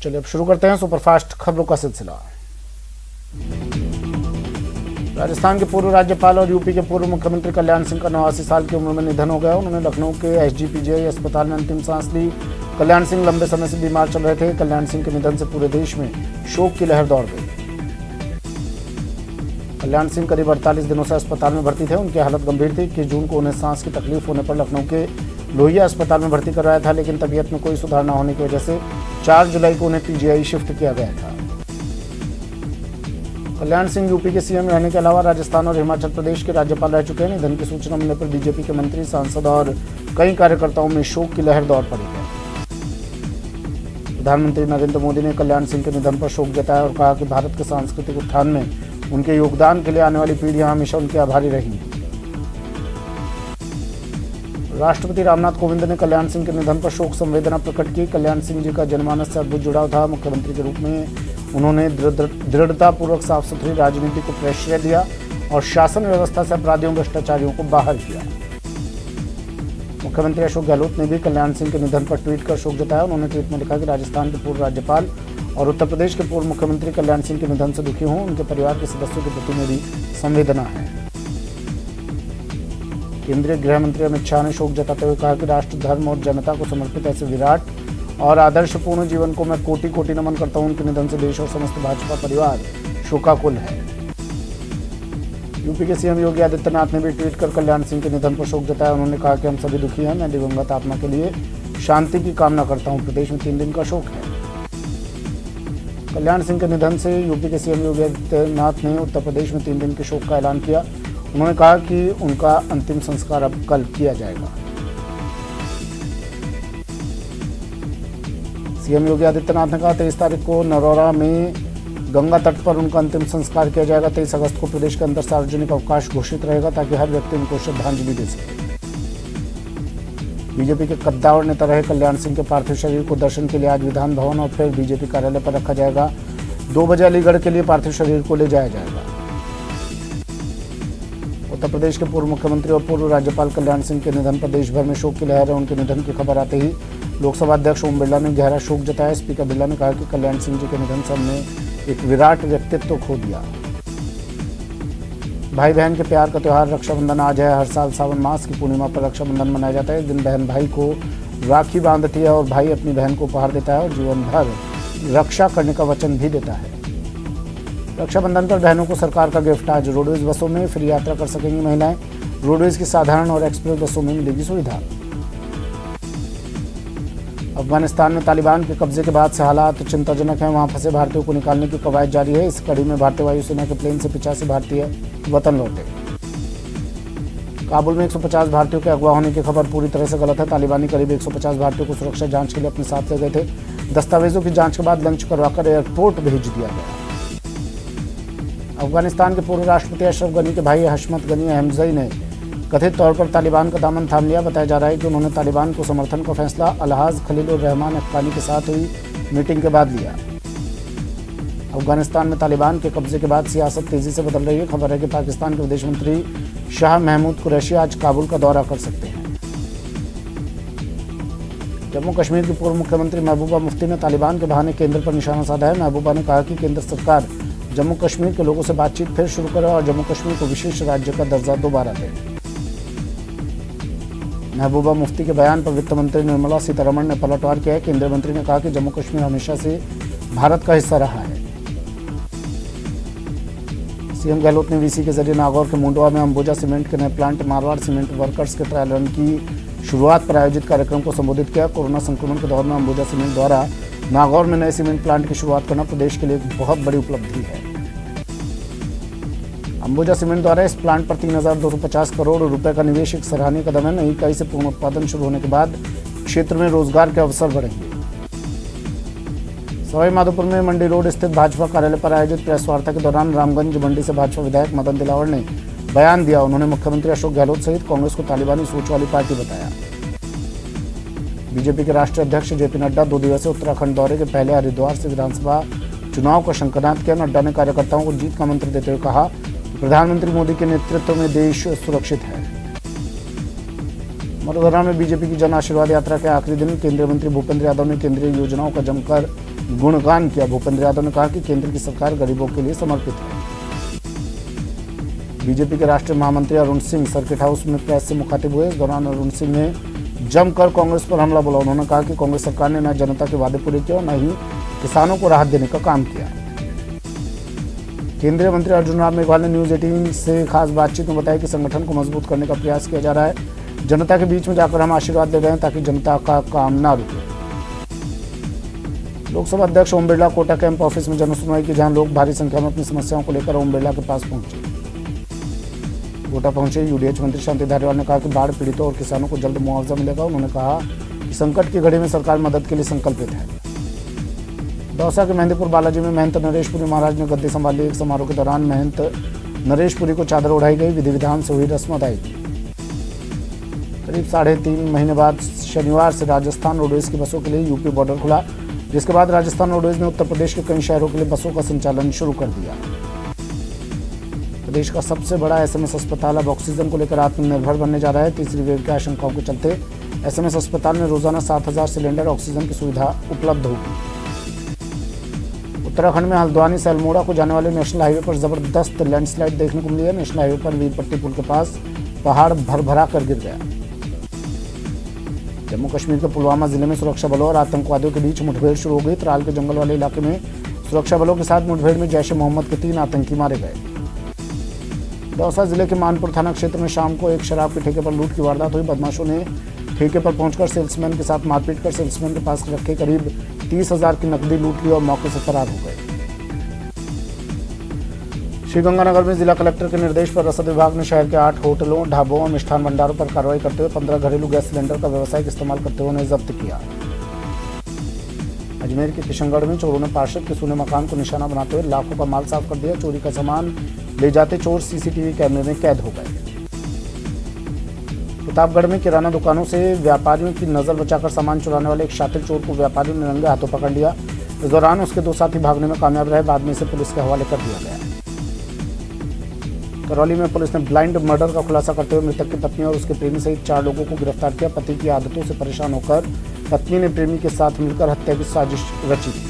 चलिए अब शुरू करते हैं सुपरफास्ट खबरों का सिलसिला। राजस्थान के पूर्व राज्यपाल और यूपी के पूर्व मुख्यमंत्री कल्याण सिंह का 89 साल की उम्र में निधन हो गया। उन्होंने लखनऊ के एसजीपीजीआई अस्पताल में अंतिम सांस ली। कल्याण सिंह लंबे समय से बीमार चल रहे थे। कल्याण सिंह के निधन से पूरे देश में शोक की लहर दौड़ गई। कल्याण सिंह करीब 48 दिनों से अस्पताल में भर्ती थे। उनकी हालत गंभीर थी। 21 जून को उन्हें सांस की तकलीफ होने पर लखनऊ के लोहिया अस्पताल में भर्ती करवाया था, लेकिन तबीयत में कोई सुधार न होने की वजह से 4 जुलाई को उन्हें पीजीआई शिफ्ट किया गया था। कल्याण सिंह यूपी के सीएम रहने के अलावा राजस्थान और हिमाचल प्रदेश के राज्यपाल रह चुके हैं। निधन की सूचना मिलने पर बीजेपी के मंत्री, सांसद और कई कार्यकर्ताओं में शोक की लहर दौड़ पड़ी है। प्रधानमंत्री नरेंद्र मोदी ने कल्याण सिंह के निधन पर शोक जताया और कहा कि भारत के सांस्कृतिक उत्थान में उनके योगदान के लिए आने वाली पीढ़ियां हमेशा उनके आभारी रहेंगी। राष्ट्रपति रामनाथ कोविंद ने कल्याण सिंह के निधन पर शोक संवेदना प्रकट की। कल्याण सिंह जी का जनमानस से अद्भुत जुड़ाव था। मुख्यमंत्री के रूप में उन्होंने दृढ़तापूर्वक साफ सुथरी राजनीति को प्रश्रय दिया और शासन व्यवस्था से अपराधियों भ्रष्टाचारियों को बाहर किया। मुख्यमंत्री अशोक गहलोत ने भी कल्याण सिंह के निधन पर ट्वीट कर शोक जताया। उन्होंने ट्वीट में लिखा कि राजस्थान के पूर्व राज्यपाल और उत्तर प्रदेश के पूर्व मुख्यमंत्री कल्याण सिंह के निधन से दुखी हूं। उनके परिवार के सदस्यों के प्रति मेरी संवेदना है। केंद्रीय गृह मंत्री अमित शाह ने शोक जताते हुए कहा कि राष्ट्र, धर्म और जनता को समर्पित ऐसे विराट और आदर्शपूर्ण जीवन को मैं कोटि कोटि नमन करता हूं। उनके निधन से देश और समस्त भाजपा परिवार शोकाकुल है। यूपी के सीएम योगी आदित्यनाथ ने भी ट्वीट कर कल्याण सिंह के निधन पर शोक जताया। उन्होंने कहा कि हम सभी दुखी हैं। मैं दिवंगत आत्मा के लिए शांति की कामना करता हूं। प्रदेश में 3 दिन का शोक है। कल्याण सिंह के निधन से यूपी के सीएम योगी आदित्यनाथ ने उत्तर प्रदेश में 3 दिन के शोक का ऐलान किया। उन्होंने कहा कि उनका अंतिम संस्कार अब कल किया जाएगा। सीएम योगी आदित्यनाथ ने कहा 23 तारीख को नरौरा में गंगा तट पर उनका अंतिम संस्कार किया जाएगा। 23 अगस्त को प्रदेश के अंदर सार्वजनिक अवकाश घोषित रहेगा ताकि हर व्यक्ति उनको श्रद्धांजलि दे सके। बीजेपी के कद्दावर नेता रहे कल्याण सिंह के पार्थिव शरीर को दर्शन के लिए आज विधान भवन और फिर बीजेपी कार्यालय पर रखा जाएगा। 2 बजे अलीगढ़ के लिए पार्थिव शरीर को ले जाया जाएगा। उत्तर प्रदेश के पूर्व मुख्यमंत्री और पूर्व राज्यपाल कल्याण सिंह के निधन पर देश भर में शोक की लहर है। उनके निधन की खबर आते ही लोकसभा अध्यक्ष ओम बिरला ने गहरा शोक जताया। स्पीकर बिरला ने कहा कि कल्याण सिंह जी के निधन से हमने एक विराट व्यक्तित्व खो दिया। भाई बहन के प्यार का त्योहार रक्षाबंधन आज है। हर साल सावन मास की पूर्णिमा पर रक्षाबंधन मनाया जाता है। इस दिन बहन भाई को राखी बांधती है और भाई अपनी बहन को उपहार देता है और जीवन भर रक्षा करने का वचन भी देता है। रक्षाबंधन पर बहनों को सरकार का गिफ्ट। आज रोडवेज बसों में फ्री यात्रा कर सकेंगी महिलाएं। रोडवेज की साधारण और एक्सप्रेस बसों में मिलेगी सुविधा। अफगानिस्तान में तालिबान के कब्जे के बाद से हालात चिंताजनक हैं। वहां फंसे भारतीयों को निकालने की कवायद जारी है। इस कड़ी में भारतीय वायुसेना के प्लेन से 85 भारतीय वतन लौटे। काबुल में 150 भारतीयों के अगवा होने की खबर पूरी तरह से गलत है। तालिबानी करीब 150 भारतीयों को सुरक्षा जांच के लिए अपने साथ ले गए थे। दस्तावेजों की जांच के बाद लंच करवाकर एयरपोर्ट भेज दिया गया। अफगानिस्तान के पूर्व राष्ट्रपति अशरफ गनी के भाई हशमत गनी अहमदई ने कथित तौर पर तालिबान का दामन थाम लिया। बताया जा रहा है कि उन्होंने तालिबान को समर्थन का फैसला अलहाज खलील रहमान अफगानी के साथ हुई मीटिंग के बाद लिया। अफगानिस्तान में तालिबान के कब्जे के बाद सियासत तेजी से बदल रही है। खबर है कि पाकिस्तान के विदेश मंत्री शाह महमूद कुरैशी आज काबुल का दौरा कर सकते हैं। जम्मू कश्मीर की पूर्व मुख्यमंत्री महबूबा मुफ्ती ने तालिबान के बहाने केंद्र पर निशाना साधा है। महबूबा ने कहा कि केंद्र सरकार जम्मू कश्मीर के लोगों से बातचीत फिर शुरू करे और जम्मू कश्मीर को विशेष राज्य का दर्जा दोबारा दे। महबूबा मुफ्ती के बयान पर वित्त मंत्री निर्मला सीतारमण ने पलटवार किया है। केंद्रीय मंत्री ने कहा कि जम्मू कश्मीर हमेशा से भारत का हिस्सा रहा है। सीएम गहलोत ने वीसी के जरिए नागौर के मुंडवा में अंबुजा सीमेंट के नए प्लांट मारवाड़ सीमेंट वर्कर्स के ट्रायल रन की शुरुआत पर आयोजित कार्यक्रम को संबोधित किया। कोरोना संक्रमण के दौर में अंबुजा सीमेंट द्वारा नागौर में नए सीमेंट प्लांट की शुरुआत करना प्रदेश के लिए एक बहुत बड़ी उपलब्धि है। अंबुजा सीमेंट द्वारा इस प्लांट पर 3,250 करोड़ रुपए का निवेश एक सराहनीय कदम है। नई इकाई से पूर्ण उत्पादन शुरू होने के बाद क्षेत्र में रोजगार के अवसर बढ़ेंगे। सवाई माधोपुर में मंडी रोड स्थित भाजपा कार्यालय पर आयोजित प्रेस वार्ता के दौरान रामगंज मंडी से भाजपा विधायक मदन दिलावर ने बयान दिया। उन्होंने मुख्यमंत्री अशोक गहलोत सहित कांग्रेस को तालिबानी सोच वाली पार्टी बताया। बीजेपी के राष्ट्रीय अध्यक्ष जेपी नड्डा 2 दिवसीय उत्तराखंड दौरे के पहले हरिद्वार से विधानसभा चुनाव का शंखनाद किया। नड्डा ने कार्यकर्ताओं को जीत का मंत्र देते हुए कहा, प्रधानमंत्री मोदी के नेतृत्व में देश सुरक्षित है। मधुबनी में बीजेपी की जन आशीर्वाद यात्रा के आखिरी दिन केंद्रीय मंत्री भूपेंद्र यादव ने केंद्रीय योजनाओं का जमकर गुणगान किया। भूपेंद्र यादव ने कहा कि केंद्र की सरकार गरीबों के लिए समर्पित है। बीजेपी के राष्ट्रीय महामंत्री अरुण सिंह सर्किट हाउस में प्रेस से मुखातिब हुए। इस दौरान अरुण सिंह ने जमकर कांग्रेस पर हमला बोला। उन्होंने कहा कि कांग्रेस सरकार ने न जनता के वादे पूरे किए और न ही किसानों को राहत देने का काम किया। केंद्रीय मंत्री अर्जुन राम मेघवाल ने न्यूज 18 से खास बातचीत में बताया कि संगठन को मजबूत करने का प्रयास किया जा रहा है। जनता के बीच में जाकर हम आशीर्वाद दे रहे हैं ताकि जनता का काम ना रुके। लोकसभा अध्यक्ष ओम बिरला कोटा कैंप ऑफिस में जनसुनवाई की, जहां लोग भारी संख्या में अपनी समस्याओं को लेकर ओम बिरला के पास पहुंचे। कोटा पहुंचे यूडीएच मंत्री शांति धारीवाल ने कहा कि बाढ़ पीड़ितों और किसानों को जल्द मुआवजा मिलेगा। उन्होंने कहा कि संकट की घड़ी में सरकार मदद के लिए संकल्पित है। दौसा के मेहंदीपुर बालाजी में महंत नरेशपुरी महाराज ने गद्दी संभाली। एक समारोह के दौरान महंत नरेशपुरी को चादर उड़ाई गई। विधि विधान से हुई रस्म अदायगी। करीब 3.5 महीने बाद शनिवार से राजस्थान रोडवेज की बसों के लिए यूपी बॉर्डर खुला, जिसके बाद राजस्थान रोडवेज ने उत्तर प्रदेश के कई शहरों के लिए बसों का संचालन शुरू कर दिया। प्रदेश का सबसे बड़ा एसएमएस अस्पताल अब ऑक्सीजन को लेकर आत्मनिर्भर बनने जा रहा है। तीसरी वेव की आशंकाओं के चलते एसएमएस अस्पताल में रोजाना 7,000 सिलेंडर ऑक्सीजन की सुविधा उपलब्ध होगी। उत्तराखंड में हल्द्वानी से अल्मोड़ा को जाने वाले नेशनल हाईवे पर जबरदस्त लैंडस्लाइड देखने को मिली है। नेशनल हाईवे पर वीरपट्टी पुल के पास पहाड़ भरभरा कर गिर गया। जम्मू कश्मीर के पुलवामा जिले में सुरक्षा बलों और आतंकवादियों के बीच मुठभेड़ शुरू हो गई। त्राल के जंगल वाले इलाके में सुरक्षा बलों के साथ मुठभेड़ में जैश ए मोहम्मद के 3 आतंकी मारे गए। दौसा जिले के मानपुर थाना क्षेत्र में शाम को एक शराब के ठेके पर लूट की वारदात हुई। बदमाशों ने ठेके पर पहुंचकर सेल्समैन के साथ मारपीट कर सेल्समैन के पास रखे करीब 30,000 की नकदी लूट ली और मौके से फरार हो गए। श्रीगंगानगर में जिला कलेक्टर के निर्देश पर रसद विभाग ने शहर के 8 होटलों, ढाबों और मिष्ठान भंडारों पर कार्रवाई करते हुए 15 घरेलू गैस सिलेंडर का व्यावसायिक इस्तेमाल करते हुए उन्हें जब्त किया। अजमेर के किशनगढ़ में चोरों ने पार्षद के सूने मकान को निशाना बनाते हुए लाखों का माल साफ कर दिया। चोरी का सामान ले जाते चोर सीसीटीवी कैमरे में कैद हो गए। प्रतापगढ़ में किराना दुकानों से व्यापारियों की नजर बचाकर सामान चुराने वाले एक शातिर चोर को व्यापारियों ने रंगे हाथों पकड़ लिया। इस दौरान उसके 2 साथी भागने में कामयाब रहे। बाद में इसे पुलिस के हवाले कर दिया गया। करौली में पुलिस ने ब्लाइंड मर्डर का खुलासा करते हुए मृतक की पत्नी और उसके प्रेमी सहित 4 लोगों को गिरफ्तार किया। पति की आदतों से परेशान होकर पत्नी ने प्रेमी के साथ मिलकर हत्या की साजिश रची थी।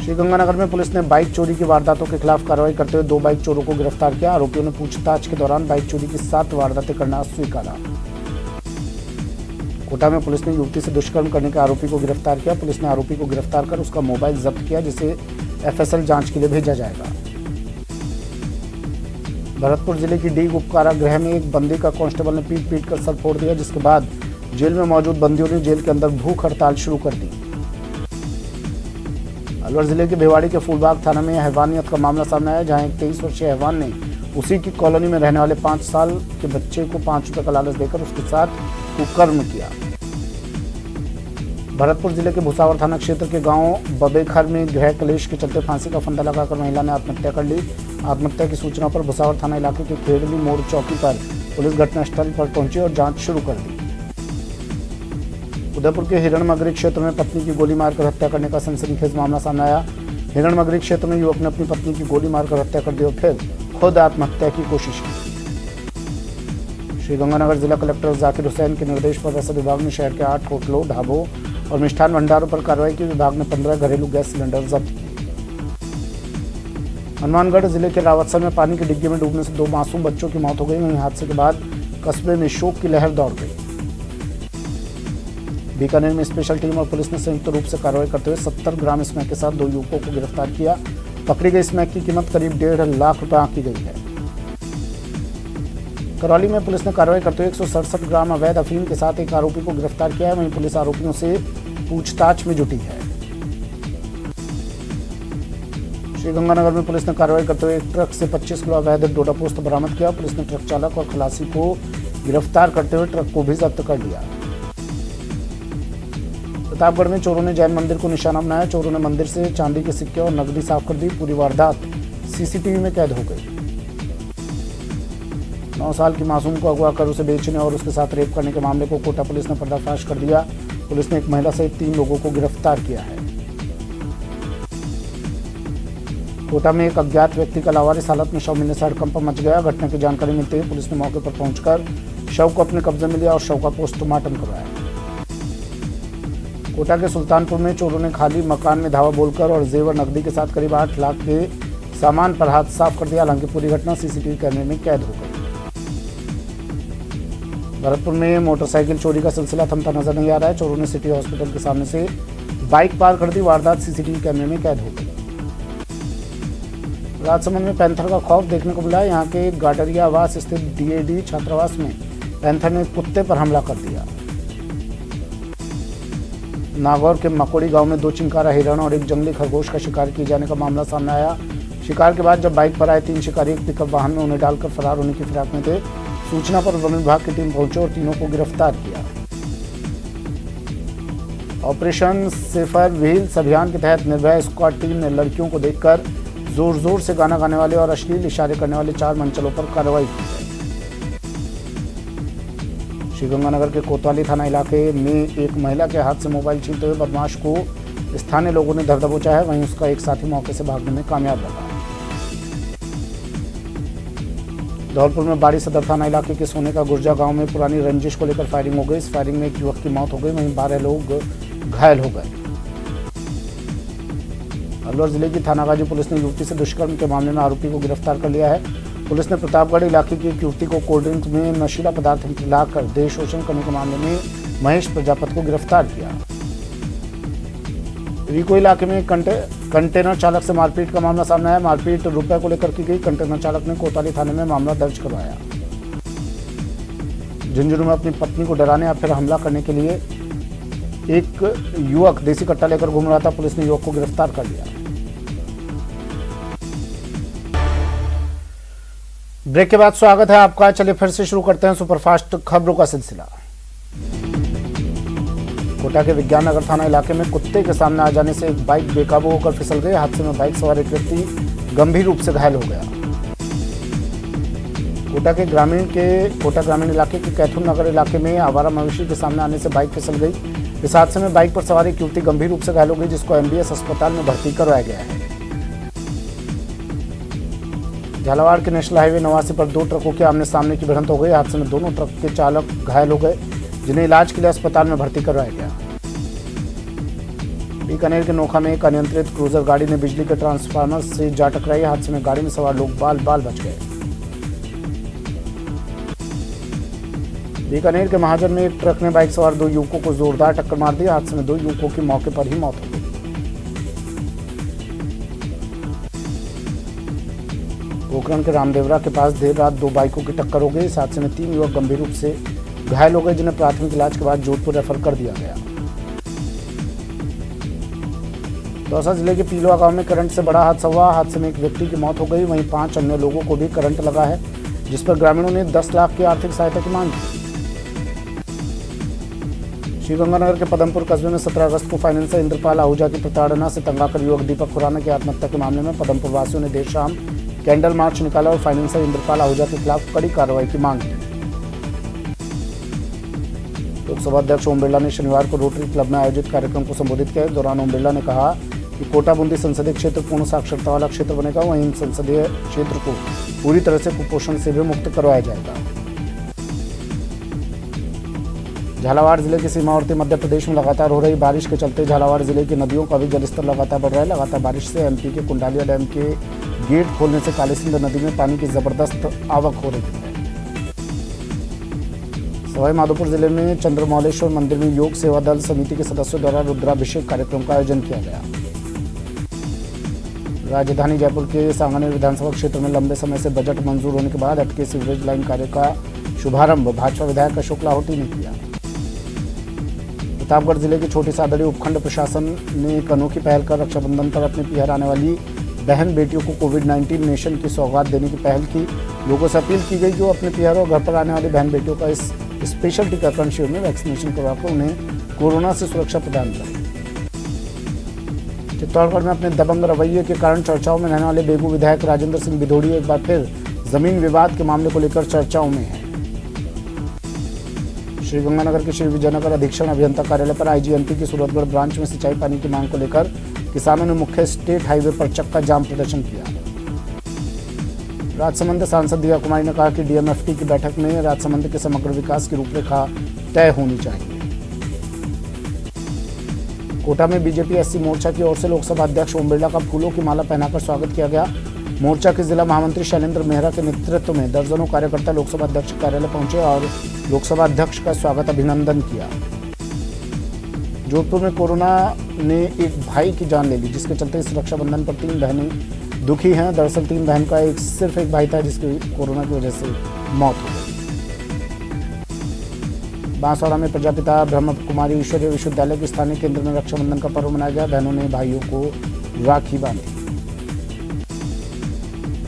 श्रीगंगानगर में पुलिस ने बाइक चोरी की वारदातों के खिलाफ कार्रवाई करते हुए 2 बाइक चोरों को गिरफ्तार किया। आरोपियों ने पूछताछ के दौरान बाइक चोरी की 7 वारदातें करना स्वीकारा। कोटा में पुलिस ने युवती से दुष्कर्म करने के आरोपी को गिरफ्तार किया। पुलिस ने आरोपी को गिरफ्तार कर उसका मोबाइल जब्त किया, जिसे एफएसएल जांच के लिए भेजा जाएगा। भरतपुर जिले की डीग उप कारागृह में एक बंदी का कांस्टेबल ने पीट कर सर फोड़ दिया, जिसके बाद जेल में मौजूद बंदियों ने जेल के अंदर भूख हड़ताल शुरू कर दी। अलवर जिले के भिवाड़ी के फूलबाग थाना में हैवानियत का मामला सामने आया, जहां एक 23 वर्षीय हैवान ने उसी की कॉलोनी में रहने वाले 5 साल के बच्चे को 5 रुपए का लालच देकर उसके साथ कुकर्म किया। भरतपुर जिले के भुसावर थाना क्षेत्र के गांव बबेखर में गृह कलेश के चलते फांसी का फंदा लगाकर महिला ने आत्महत्या कर ली। आत्महत्या की सूचना पर भुसावर थाना इलाके के खेड़ली मोड़ चौकी पर पुलिस घटनास्थल पर पहुंची और जांच शुरू कर दी। उदयपुर के हिरणमगरी क्षेत्र में पत्नी की गोली मारकर हत्या करने का सनसनीखेज मामला सामने आया। हिरणमगरी क्षेत्र में युवक ने अपनी पत्नी की गोली मारकर हत्या कर दी और फिर खुद आत्महत्या की कोशिश की। श्रीगंगानगर जिला कलेक्टर जाकिर हुसैन के निर्देश पर रसद विभाग ने शहर के 8 होटलों, ढाबों और मिष्ठान भंडारों पर कार्रवाई की। विभाग ने 15 घरेलू गैस सिलेंडर जब्त किए। हनुमानगढ़ जिले के रावतसर में पानी की डिग्गी में डूबने से 2 मासूम बच्चों की मौत हो गई। वहीं हादसे के बाद कस्बे में शोक की लहर दौड़ गई। बीकानेर में स्पेशल टीम और पुलिस ने संयुक्त रूप से कार्रवाई करते हुए 70 ग्राम स्मैक के साथ 2 युवकों को गिरफ्तार किया। पकड़ी गई स्मैक की कीमत करीब 1.5 लाख रुपए आंकी गई है। करौली में पुलिस ने कार्रवाई करते हुए 167 ग्राम अवैध अफीम के साथ एक आरोपी को गिरफ्तार किया है। वहीं पुलिस आरोपियों से पूछताछ में जुटी है। श्रीगंगानगर में पुलिस ने कार्रवाई करते हुए एक ट्रक से 25 किलो अवैध डोडा पोस्त बरामद किया। पुलिस ने ट्रक चालक और खलासी को गिरफ्तार करते हुए ट्रक को भी जब्त कर लिया। प्रतापगढ़ में चोरों ने जैन मंदिर को निशाना बनाया। चोरों ने मंदिर से चांदी के सिक्के और नकदी साफ कर दी। पूरी वारदात सीसीटीवी में कैद हो गई। 9 साल की मासूम को अगवा कर उसे बेचने और उसके साथ रेप करने के मामले को कोटा पुलिस ने पर्दाफाश कर दिया। पुलिस ने एक महिला सहित 3 लोगों को गिरफ्तार किया है। कोटा में एक अज्ञात व्यक्ति का लावारिस हालत में शव मिलने से हड़कंप मच गया। घटना की जानकारी मिलते ही पुलिस ने मौके पर पहुंचकर शव को अपने कब्जे में लिया और शव का पोस्टमार्टम करवाया। कोटा के सुल्तानपुर में चोरों ने खाली मकान में धावा बोलकर और जेवर नकदी के साथ करीब 8 लाख के सामान पर हाथ साफ कर दिया। हालांकि पूरी घटना सीसीटीवी कैमरे में कैद हो गई। भरतपुर में मोटरसाइकिल चोरी का सिलसिला थमता नजर नहीं आ रहा है। चोरों ने सिटी हॉस्पिटल के सामने से बाइक पार कर दी। वारदात सीसीटीवी कैमरे में कैद हो गई। राजसमंद में पैंथर का खौफ देखने को मिला। यहाँ के गाडरिया आवास स्थित डीएडी छात्रावास में पैंथर ने कुत्ते पर हमला कर दिया। नागौर के मकोड़ी गांव में 2 चिंकारा हिरण और 1 जंगली खरगोश का शिकार किए जाने का मामला सामने आया। शिकार के बाद जब बाइक पर आए 3 शिकारी एक पिकअप वाहन में उन्हें डालकर फरार होने की फिराक में थे। सूचना पर वन विभाग की टीम पहुंची और तीनों को गिरफ्तार किया। ऑपरेशन सेफर व्हील्स अभियान के तहत निर्भया स्क्वाड टीम ने लड़कियों को देखकर जोर जोर से गाना गाने वाले और अश्लील इशारे करने वाले 4 मंचलों पर कार्रवाई की है। श्रीगंगानगर के कोतवाली थाना इलाके में एक महिला के हाथ से मोबाइल छीनते हुए बदमाश को स्थानीय लोगों ने धर दबोचा है। वहीं उसका एक साथी मौके से भागने में कामयाब रहा। धौलपुर में बाड़ी सदर थाना इलाके के सोने का गुर्जा गांव में पुरानी रंजिश को लेकर फायरिंग हो गई। इस फायरिंग में एक युवक की मौत हो गई, वहीं 12 लोग घायल हो गए। अलवर जिले की थानागाजी पुलिस ने युवती से दुष्कर्म के मामले में आरोपी को गिरफ्तार कर लिया है। पुलिस ने प्रतापगढ़ इलाके की एक युवती को कोल्ड ड्रिंक में नशीला पदार्थ मिलाकर देह शोषण करने के मामले में महेश प्रजापति को गिरफ्तार किया। रीको इलाके में कंटेनर चालक से मारपीट का मामला सामने आया। मारपीट रुपए को लेकर की गई। कंटेनर चालक ने कोतवाली थाने में मामला दर्ज करवाया। झुंझुनू में अपनी पत्नी को डराने या फिर हमला करने के लिए एक युवक देसी कट्टा लेकर घूम रहा था। पुलिस ने युवक को गिरफ्तार कर लिया। ब्रेक के बाद स्वागत है आपका। चलिए फिर से शुरू करते हैं सुपरफास्ट खबरों का सिलसिला। कोटा के विज्ञान नगर थाना इलाके में कुत्ते के सामने आ जाने से एक बाइक बेकाबू होकर फिसल गई। हादसे में बाइक सवार एक व्यक्ति गंभीर रूप से घायल हो गया। कोटा ग्रामीण इलाके के कैथुन नगर इलाके में आवारा मवेशी के सामने आने से बाइक फिसल गई। इस हादसे में बाइक पर सवार एक युवती गंभीर रूप से घायल हो गई, जिसको एमबीएस अस्पताल में भर्ती करवाया गया है। झालावाड़ के नेशनल हाईवे 89 पर 2 ट्रकों के आमने सामने की भिड़ंत हो गई। हादसे में दोनों ट्रक के चालक घायल हो गए, जिन्हें इलाज के लिए अस्पताल में भर्ती करवाया गया। बीकानेर के नोखा में एक अनियंत्रित क्रूजर गाड़ी ने बिजली के ट्रांसफार्मर से जा टकराई। हादसे में गाड़ी में सवार लोग बाल बाल बच गए। बीकानेर के महाजन में एक ट्रक ने बाइक सवार 2 युवकों को जोरदार टक्कर मार दी। हादसे में 2 युवकों की मौके पर ही मौत हो गई। पोखरण के रामदेवरा के पास देर रात 2 बाइकों की टक्कर हो गई। इस हादसे में 3 युवक गंभीर रूप से घायल हो गए, जिन्हें प्राथमिक इलाज के बाद जोधपुर रेफर कर दिया गया। दौसा जिले के पीलवा गांव में करंट से बड़ा हादसा हुआ। हादसे में एक व्यक्ति की मौत हो गई, वहीं 5 अन्य लोगों को भी करंट लगा है, जिस पर ग्रामीणों ने 10 लाख की आर्थिक सहायता की मांग की। श्रीगंगानगर के पदमपुर कस्बे में 17 अगस्त को फाइनेंसर इंद्रपाल आहूजा की प्रताड़ना से तंग आकर युवक दीपक खुराना की आत्महत्या के मामले में पदमपुर वासियों ने देर शाम कैंडल मार्च निकाला और फाइनेंसर इंद्रपाल आहूजा के खिलाफ कड़ी कार्रवाई की मांग की। लोकसभा अध्यक्ष ओम बिरला ने शनिवार को रोटरी क्लब में आयोजित कार्यक्रम को संबोधित किया। दौरान ओम बिरला ने कहा कि कोटा बूंदी संसदीय क्षेत्र पूर्ण साक्षरता वाला क्षेत्र बनेगा। वहीं इन संसदीय क्षेत्र को पूरी तरह से कुपोषण से भी मुक्त करवाया जाएगा। झालावाड़ जिले के सीमावर्ती मध्य प्रदेश में लगातार हो रही बारिश के चलते झालावाड़ जिले की नदियों का भी जलस्तर लगातार बढ़ रहा है। लगातार बारिश से एमपी के कुंडालिया डैम के गेट खोलने से कालीसिंध नदी में पानी की जबरदस्त आवक हो रही है। सवाई माधोपुर जिले में चंद्रमौलेश्वर मंदिर में योग सेवा दल समिति के सदस्यों द्वारा रुद्राभिषेक कार्यक्रम का आयोजन किया गया। राजधानी जयपुर के सांगानेर विधानसभा क्षेत्र में लंबे समय से बजट मंजूर होने के बाद अटके सीवरेज लाइन कार्य का शुभारंभ भाजपा विधायक अशोक लाहोटी ने किया। प्रतापगढ़ जिले के छोटी सादड़ी उपखंड प्रशासन ने एक अनोखी पहल कर रक्षाबंधन पर अपने पियर आने वाली बहन बेटियों को कोविड-19 नेशन की सौगात देने की पहल की। लोगों से अपील की गई कि वो अपने पियर और घर पर आने वाली बहन बेटियों का इस स्पेशल टीकाकरण शिविर में वैक्सीनेशन करवाकर उन्हें कोरोना से सुरक्षा प्रदान करें। चित्तौड़गढ़ में अपने दबंग रवैये के कारण चर्चाओं में रहने वाले बेगू विधायक राजेंद्र सिंह बिधोड़ी एक बार फिर जमीन विवाद के मामले को लेकर चर्चाओं में है। श्रीगंगानगर के श्री विजयनगर अधीक्षण अभियंता कार्यालय पर आईजीएनपी की सूरतगढ़ ब्रांच में सिंचाई पानी की मांग को लेकर किसानों ने मुख्य स्टेट हाईवे पर चक्का जाम प्रदर्शन किया। राजसमंद सांसद दिया कुमारी ने कहा कि डीएमएफटी की बैठक में राजसमंद के समग्र विकास की रूपरेखा तय होनी चाहिए। कोटा में बीजेपी एससी मोर्चा की ओर से लोकसभा अध्यक्ष ओम बिरला का फूलों की माला पहनाकर स्वागत किया गया। मोर्चा के जिला महामंत्री शैलेंद्र मेहरा के नेतृत्व में दर्जनों कार्यकर्ता लोकसभा अध्यक्ष कार्यालय पहुंचे और लोकसभा अध्यक्ष का स्वागत अभिनंदन किया। जोधपुर में कोरोना ने एक भाई की जान ले ली, जिसके चलते इस रक्षाबंधन पर 3 बहनें दुखी हैं। दरअसल 3 बहन का सिर्फ एक भाई था, जिसकी कोरोना की वजह से मौत हो गई। बांसवाड़ा में प्रजापिता ब्रह्म कुमारी ईश्वरीय विश्वविद्यालय के स्थानीय केंद्र में रक्षाबंधन का पर्व मनाया गया। बहनों ने भाइयों को राखी बांधी।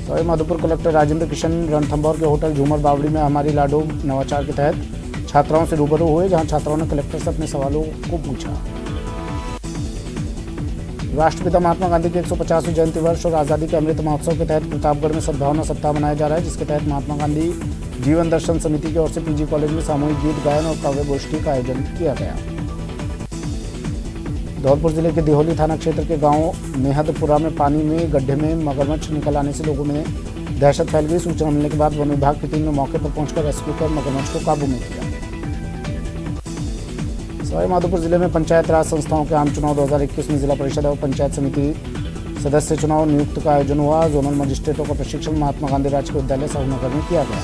सवाई माधोपुर कलेक्टर राजेंद्र किशन रणथंभौर के होटल झूमर बावड़ी में हमारी लाडो नवाचार के तहत छात्राओं से रूबरू हुए, जहां छात्राओं ने कलेक्टर से अपने सवालों को पूछा। राष्ट्रपिता महात्मा गांधी की 150वीं जयंती वर्ष और आज़ादी के अमृत महोत्सव के तहत प्रतापगढ़ में सद्भावना सप्ताह मनाया जा रहा है, जिसके तहत महात्मा गांधी जीवन दर्शन समिति की ओर से पीजी कॉलेज में सामूहिक गीत गायन और काव्य गोष्ठी का आयोजन किया गया। धौलपुर जिले के दिहोली थाना क्षेत्र के गांव मेहदपुरा में पानी में गड्ढे में मगरमच्छ निकल आने से लोगों में दहशत फैल गई। सूचना मिलने के बाद वन विभाग की टीम ने मौके पर पहुंचकर रेस्क्यू कर मगरमच्छ को काबू में किया। सवाई माधोपुर जिले में पंचायत राज संस्थाओं के आम चुनाव 2021 में जिला परिषद और पंचायत समिति सदस्य चुनाव नियुक्त का आयोजन हुआ। जोनल मजिस्ट्रेटों का प्रशिक्षण महात्मा गांधी राजकीय विद्यालय साहूनगर में किया गया।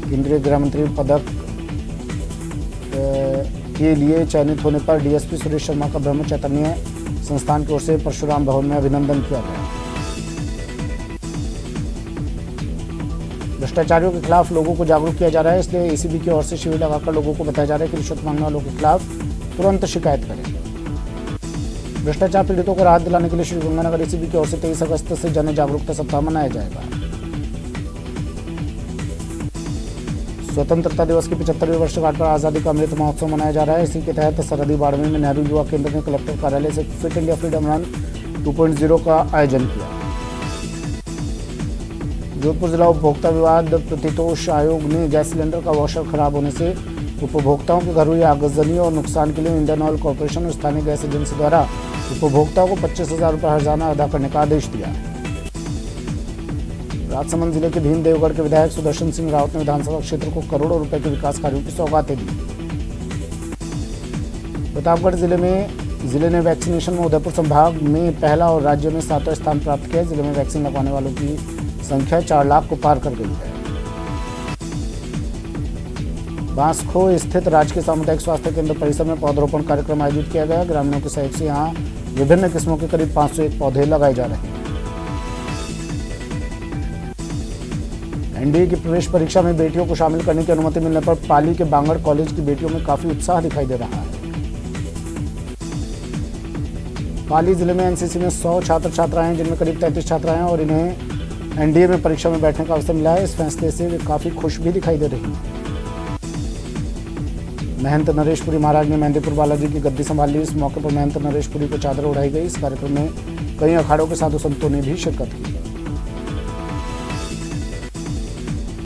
केंद्रीय गृह मंत्री पदक के लिए चयनित होने पर डीएसपी सुरेश शर्मा का ब्रह्म चैतन्य संस्थान की ओर से परशुराम भवन में अभिनंदन किया गया। भ्रष्टाचारियों के खिलाफ लोगों को जागरूक किया जा रहा है, इसलिए एसीबी की ओर से शिविर लगाकर लोगों को बताया जा रहा है कि रिश्वत मांगने वालों के खिलाफ तुरंत शिकायत करें। भ्रष्टाचार पीड़ितों को राहत दिलाने के लिए श्रीगंगानगर एसीबी की ओर से 23 अगस्त से जन जागरूकता सप्ताह मनाया जाएगा। स्वतंत्रता दिवस की 75वीं वर्षगांठ पर आज़ादी का अमृत महोत्सव मनाया जा रहा है। इसी के तहत सरहदी बाड़मेर में नेहरू युवा केंद्र ने कलेक्टर कार्यालय से फिट इंडिया फ्रीडम रन 2.0 का आयोजन किया। जोधपुर जिला उपभोक्ता विवाद प्रतितोष आयोग ने गैस सिलेंडर का वॉशर खराब होने से उपभोक्ताओं के घर हुई आगजनी और नुकसान के लिए इंडियन ऑयल कॉर्पोरेशन और स्थानीय गैस एजेंसी द्वारा उपभोक्ताओं को 25,000 रुपये हर्जाना अदा करने का आदेश दिया। राजसमंद जिले के भीमदेवगढ़ के विधायक सुदर्शन सिंह रावत ने विधानसभा क्षेत्र को करोड़ों रुपए के विकास कार्यों की सौगातें दी। प्रतापगढ़ जिले ने वैक्सीनेशन में उदयपुर संभाग में पहला और राज्य में 7वां स्थान प्राप्त किया। जिले में वैक्सीन लगवाने वालों की संख्या 4 लाख को पार कर गई है। बांसखो स्थित राजकीय सामुदायिक स्वास्थ्य केंद्र परिसर में पौधरोपण कार्यक्रम आयोजित किया गया। ग्रामीणों के सहयोग से यहाँ विभिन्न किस्मों के करीब 501 पौधे लगाए जा रहे हैं। एनडीए की प्रवेश परीक्षा में बेटियों को शामिल करने की अनुमति मिलने पर पाली के बांगड़ कॉलेज की बेटियों में काफी उत्साह दिखाई दे रहा है। पाली जिले में एनसीसी में 100 छात्र छात्राएं हैं, जिनमें करीब 33 छात्राएं हैं और इन्हें एनडीए में परीक्षा में बैठने का अवसर मिला है। इस फैसले से वे काफी खुश भी दिखाई दे रही हैं। महंत नरेशपुरी महाराज ने मेहंदीपुर बालाजी की गद्दी संभाल ली। इस मौके पर महंत नरेशपुरी को चादर उड़ाई गई। इस कार्यक्रम में कई अखाड़ों के साधु संतों ने भी शिरकत की।